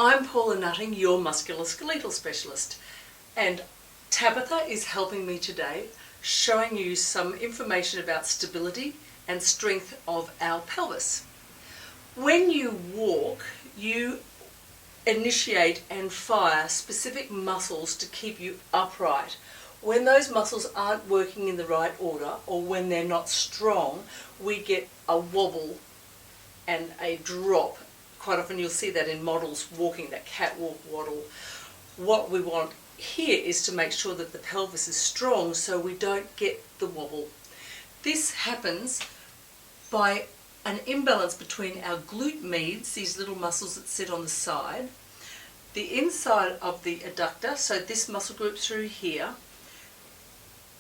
I'm Paula Nutting, your musculoskeletal specialist, and Tabitha is helping me today, showing you some information about stability and strength of our pelvis. When you walk, you initiate and fire specific muscles to keep you upright. When those muscles aren't working in the right order, or when they're not strong, we get a wobble and a drop. Quite often you'll see that in models walking, that catwalk waddle. What we want here is to make sure that the pelvis is strong so we don't get the wobble. This happens by an imbalance between our glute medius, these little muscles that sit on the side, the inside of the adductor, so this muscle group through here,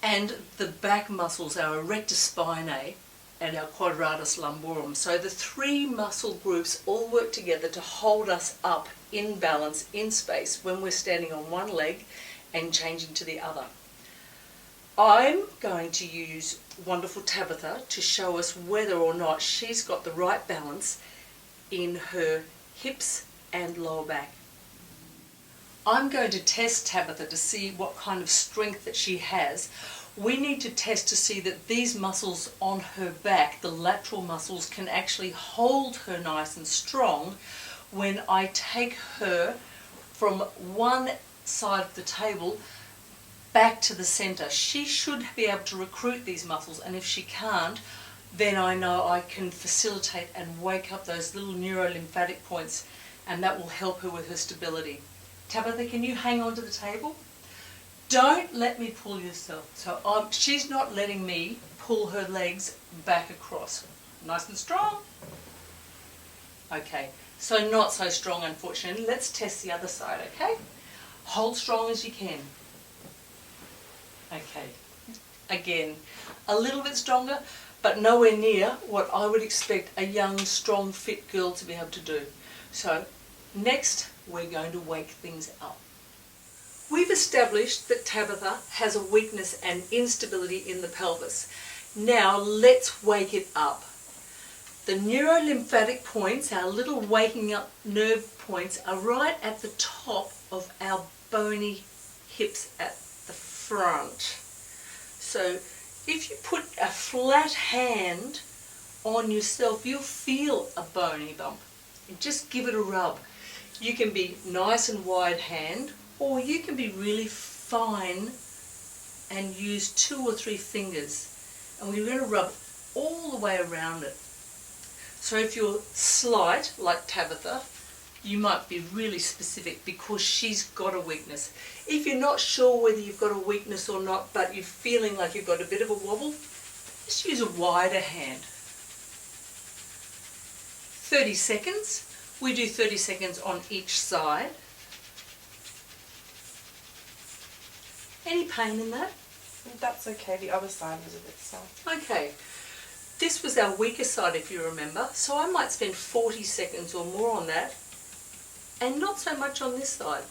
and the back muscles, our erector spinae and our Quadratus Lumborum. So the three muscle groups all work together to hold us up in balance in space when we're standing on one leg and changing to the other. I'm going to use wonderful Tabitha to show us whether or not she's got the right balance in her hips and lower back. I'm going to test Tabitha to see what kind of strength that she has. We need to test to see that these muscles on her back, the lateral muscles, can actually hold her nice and strong when I take her from one side of the table back to the center. She should be able to recruit these muscles, and if she can't, then I know I can facilitate and wake up those little neurolymphatic points, and that will help her with her stability. Tabitha, can you hang on to the table? Don't let me pull yourself. So she's not letting me pull her legs back across. Nice and strong. Okay, so not so strong, unfortunately. Let's test the other side, okay? Hold strong as you can. Okay, again, a little bit stronger, but nowhere near what I would expect a young, strong, fit girl to be able to do. So next, we're going to wake things up. We've established that Tabitha has a weakness and instability in the pelvis. Now let's wake it up. The neurolymphatic points, our little waking up nerve points, are right at the top of our bony hips at the front. So if you put a flat hand on yourself, you'll feel a bony bump. And just give it a rub. You can be nice and wide hand, or you can be really fine and use 2 or 3 fingers. And we're going to rub all the way around it. So if you're slight, like Tabitha, you might be really specific because she's got a weakness. If you're not sure whether you've got a weakness or not, but you're feeling like you've got a bit of a wobble, just use a wider hand. 30 seconds. We do 30 seconds on each side. Any pain in that? That's okay, the other side was a bit soft. Okay, this was our weaker side if you remember, so I might spend 40 seconds or more on that, and not so much on this side.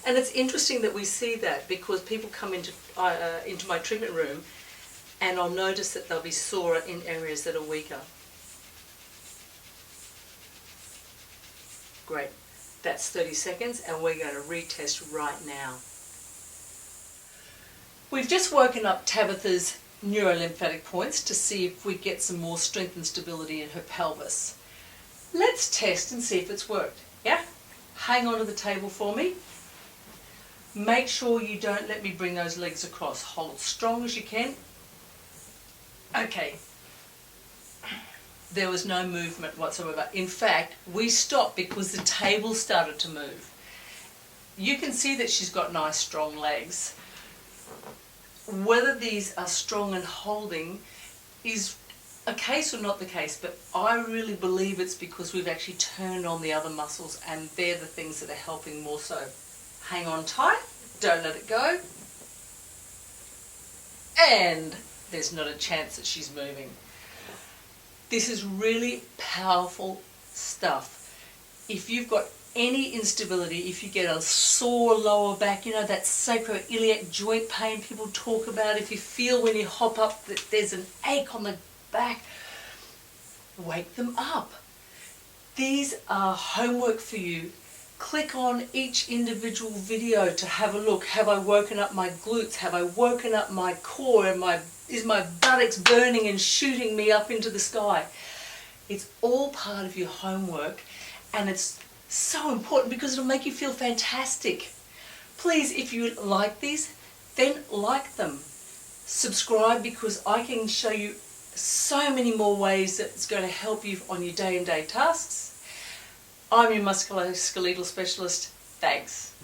And it's interesting that we see that because people come into my treatment room and I'll notice that they'll be sore in areas that are weaker. Great, that's 30 seconds and we're going to retest right now. We've just woken up Tabitha's neurolymphatic points to see if we get some more strength and stability in her pelvis. Let's test and see if it's worked. Yeah? Hang on to the table for me. Make sure you don't let me bring those legs across. Hold strong as you can. Okay. There was no movement whatsoever. In fact, we stopped because the table started to move. You can see that she's got nice strong legs. Whether these are strong and holding is a case or not the case, but I really believe it's because we've actually turned on the other muscles and they're the things that are helping more so. Hang on tight, don't let it go, and there's not a chance that she's moving. This is really powerful stuff. If you've got any instability, if you get a sore lower back, you know, that sacroiliac joint pain people talk about, if you feel when you hop up that there's an ache on the back, wake them up. These are homework for you Click on each individual video to have a look. Have I woken up my glutes? Have I woken up my core? Is my buttocks burning and shooting me up into the sky? It's all part of your homework, and it's so important because it'll make you feel fantastic. Please, if you like these, then like them. Subscribe, because I can show you so many more ways that it's going to help you on your day-to-day tasks. I'm your musculoskeletal specialist. Thanks.